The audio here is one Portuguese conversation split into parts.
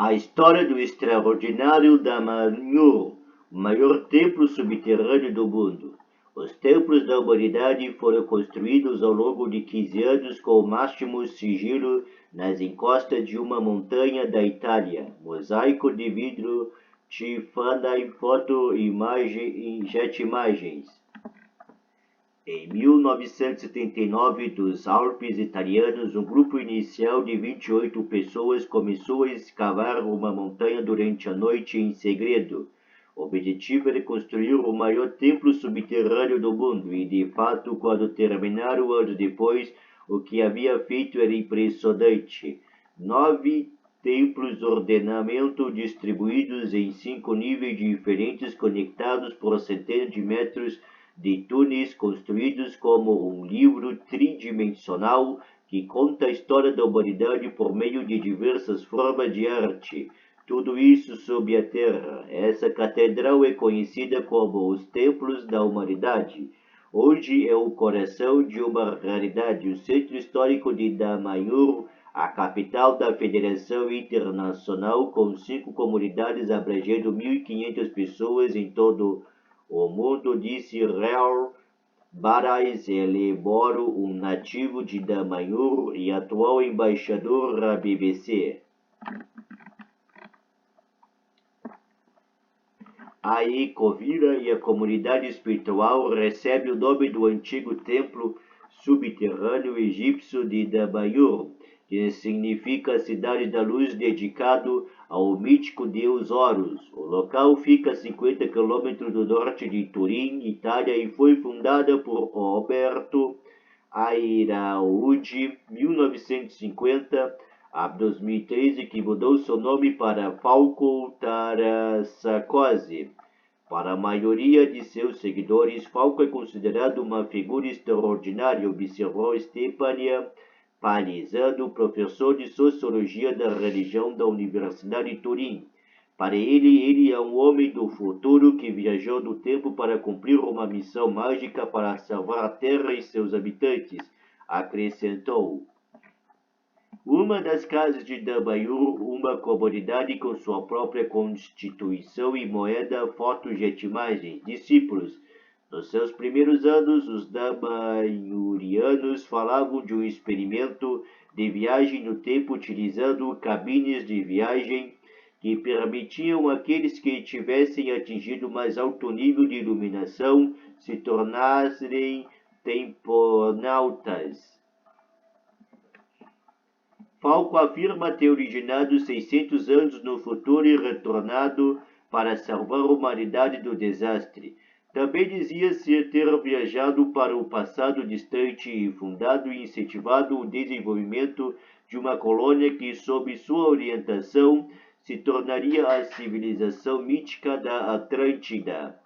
A história do extraordinário Damanhur, o maior templo subterrâneo do mundo. Os templos da humanidade foram construídos ao longo de 15 anos com o máximo sigilo nas encostas de uma montanha da Itália. Mosaico de vidro, tifana em foto e jetimagens. Em 1979, dos Alpes italianos, um grupo inicial de 28 pessoas começou a escavar uma montanha durante a noite em segredo. O objetivo era construir o maior templo subterrâneo do mundo e, de fato, quando terminaram anos depois, o que havia feito era impressionante. 9 templos ordenamento distribuídos em 5 níveis diferentes conectados por centenas de metros de túneis construídos como um livro tridimensional que conta a história da humanidade por meio de diversas formas de arte. Tudo isso sob a terra. Essa catedral é conhecida como os Templos da Humanidade. Hoje é o coração de uma realidade, o centro histórico de Damanhur, a capital da Federação Internacional, com 5 comunidades abrangendo 1.500 pessoas em todo o mundo, disse Real Barais Eleboro, um nativo de Damanhur e atual embaixador da BBC. A Ecovira e a comunidade espiritual recebe o nome do antigo templo subterrâneo egípcio de Damanhur, que significa a cidade da luz, dedicado ao mítico deus Horus. O local fica a 50 km do norte de Turim, Itália, e foi fundada por Roberto Airaúdi, 1950 a 2013, que mudou seu nome para Falco Tarasacose. Para a maioria de seus seguidores, Falco é considerado uma figura extraordinária, observou Stefania Palizano, professor de Sociologia da Religião da Universidade de Turim. Para ele é um homem do futuro que viajou no tempo para cumprir uma missão mágica para salvar a Terra e seus habitantes, acrescentou. Uma das casas de Damanhur, uma comunidade com sua própria constituição e moeda, fotos e imagens, discípulos. Nos seus primeiros anos, os damanhurianos falavam de um experimento de viagem no tempo utilizando cabines de viagem que permitiam àqueles que tivessem atingido mais alto nível de iluminação se tornarem temponautas. Falco afirma ter originado 600 anos no futuro e retornado para salvar a humanidade do desastre. Também dizia-se ter viajado para o passado distante e fundado e incentivado o desenvolvimento de uma colônia que, sob sua orientação, se tornaria a civilização mítica da Atlântida.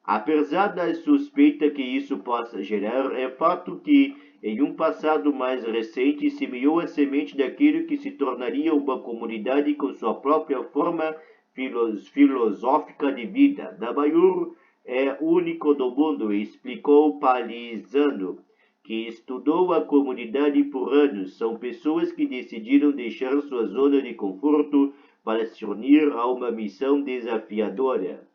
Apesar da suspeita que isso possa gerar, é fato que, em um passado mais recente, semeou a semente daquilo que se tornaria uma comunidade com sua própria forma filosófica de vida. Damanhur é único do mundo, explicou Palizano, que estudou a comunidade por anos. São pessoas que decidiram deixar sua zona de conforto para se unir a uma missão desafiadora.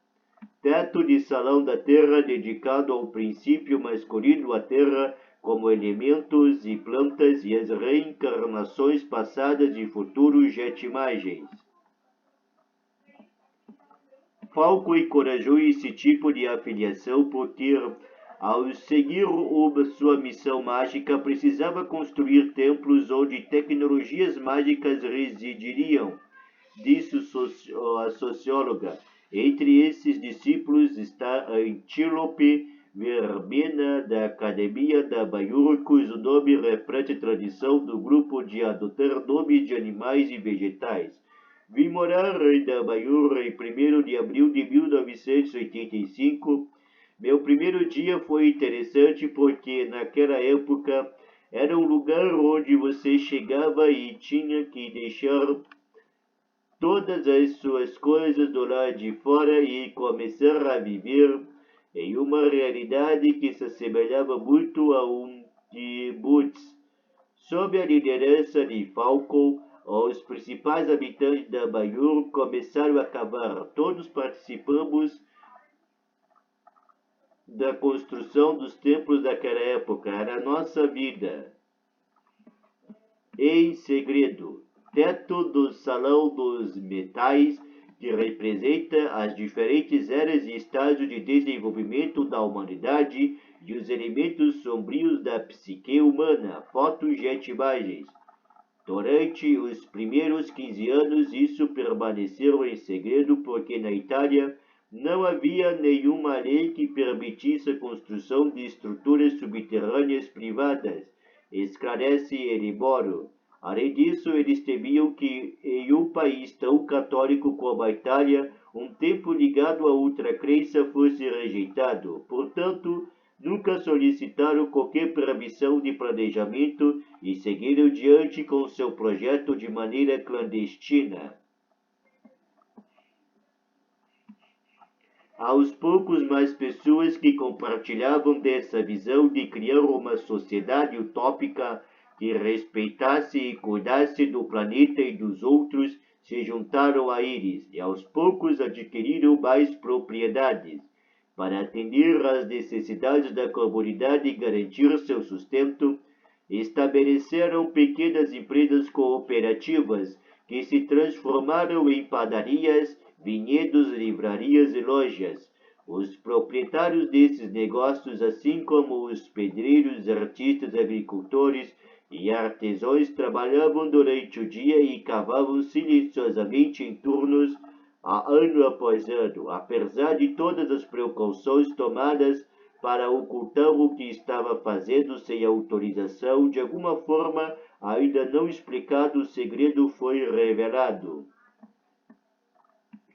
Teto de salão da terra dedicado ao princípio masculino, a terra como elementos e plantas e as reencarnações passadas e futuros de imagens. Falco encorajou esse tipo de afiliação porque, ao seguir sua missão mágica, precisava construir templos onde tecnologias mágicas residiriam, disse a socióloga. Entre esses discípulos está a Antílope Verbena, da Academia Damanhur, cujo nome reflete a tradição do grupo de adotar nomes de animais e vegetais. Vim morar em Damanhur em 1º de abril de 1985. Meu primeiro dia foi interessante porque, naquela época, era um lugar onde você chegava e tinha que deixar todas as suas coisas do lado de fora e começar a viver em uma realidade que se assemelhava muito a um kibbutz. Sob a liderança de Falco, os principais habitantes da Baiur começaram a cavar. Todos participamos da construção dos templos daquela época. Era a nossa vida. Em segredo, teto do Salão dos Metais, que representa as diferentes eras e estágios de desenvolvimento da humanidade e os elementos sombrios da psique humana, fotos e imagens. Durante os primeiros 15 anos, isso permaneceu em segredo porque na Itália não havia nenhuma lei que permitisse a construção de estruturas subterrâneas privadas, esclarece Eliboro. Além disso, eles temiam que em um país tão católico como a Itália, um templo ligado a outra crença fosse rejeitado. Portanto, nunca solicitaram qualquer permissão de planejamento e seguiram diante com seu projeto de maneira clandestina. Aos poucos, mais pessoas que compartilhavam dessa visão de criar uma sociedade utópica que respeitasse e cuidasse do planeta e dos outros se juntaram a eles e aos poucos adquiriram mais propriedades. Para atender às necessidades da comunidade e garantir seu sustento, estabeleceram pequenas empresas cooperativas que se transformaram em padarias, vinhedos, livrarias e lojas. Os proprietários desses negócios, assim como os pedreiros, artistas, agricultores e artesãos, trabalhavam durante o dia e cavavam silenciosamente em turnos ano após ano, apesar de todas as precauções tomadas para ocultar o que estava fazendo sem autorização. De alguma forma, ainda não explicado, o segredo foi revelado.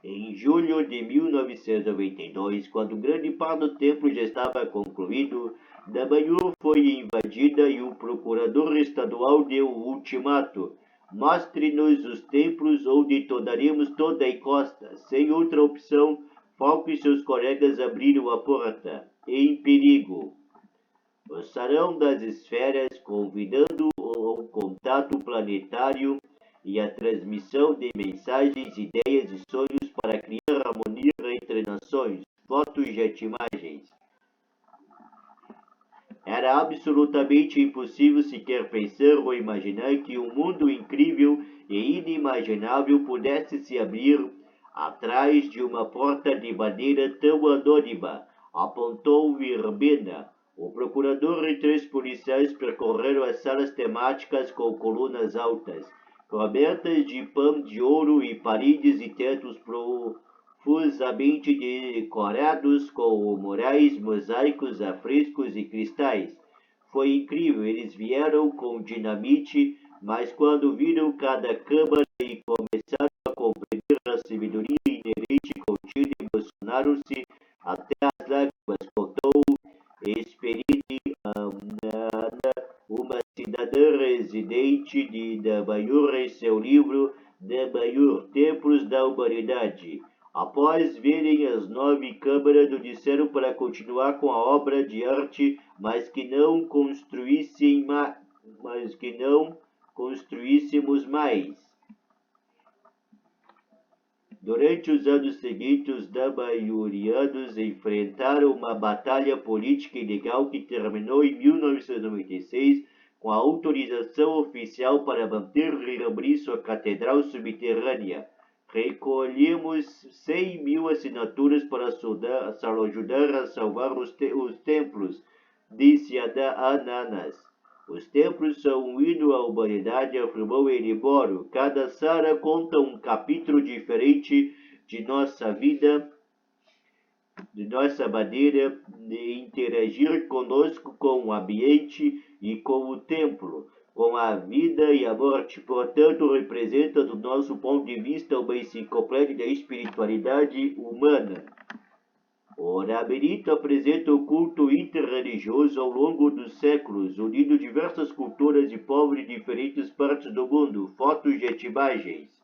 Em julho de 1992, quando grande parte do templo já estava concluído, Dabanhur foi invadida e o procurador estadual deu o ultimato: mostre-nos os templos onde tornaremos toda a encosta. Sem outra opção, Falco e seus colegas abriram a porta. Em perigo. O Salão das Esferas, convidando ao contato planetário e a transmissão de mensagens, ideias e sonhos para criar harmonia entre nações, fotos e imagens. Era absolutamente impossível sequer pensar ou imaginar que um mundo incrível e inimaginável pudesse se abrir atrás de uma porta de maneira tão anônima, apontou Verbena. O procurador e 3 policiais percorreram as salas temáticas com colunas altas, cobertas de pano de ouro e paredes e tetos profusamente decorados com murais, mosaicos, afrescos e cristais. Foi incrível, eles vieram com dinamite, mas quando viram cada câmara e começaram a compreender a sabedoria inerente contida, emocionaram-se até as lágrimas, contou Esperite Amnana, uma cidadã residente de Dabanhur, em seu livro Dabanhur, Templos da Humanidade. Após verem as 9 câmaras, nos disseram para continuar com a obra de arte, mas que não construíssemos mais. Durante os anos seguintes, os dabanhurianos enfrentaram uma batalha política e legal que terminou em 1996 com a autorização oficial para manter e abrir sua catedral subterrânea. Recolhemos 100.000 assinaturas para ajudar a salvar os templos, disse Ananas. Os templos são um hino à humanidade, afirmou Eliboro. Cada sala conta um capítulo diferente de nossa vida, de nossa maneira de interagir conosco, com o ambiente e com o templo, com a vida e a morte. Portanto, representa, do nosso ponto de vista, uma enciclopédia da espiritualidade humana. O labirinto apresenta o culto interreligioso ao longo dos séculos, unindo diversas culturas e povos de diferentes partes do mundo, fotos e imagens.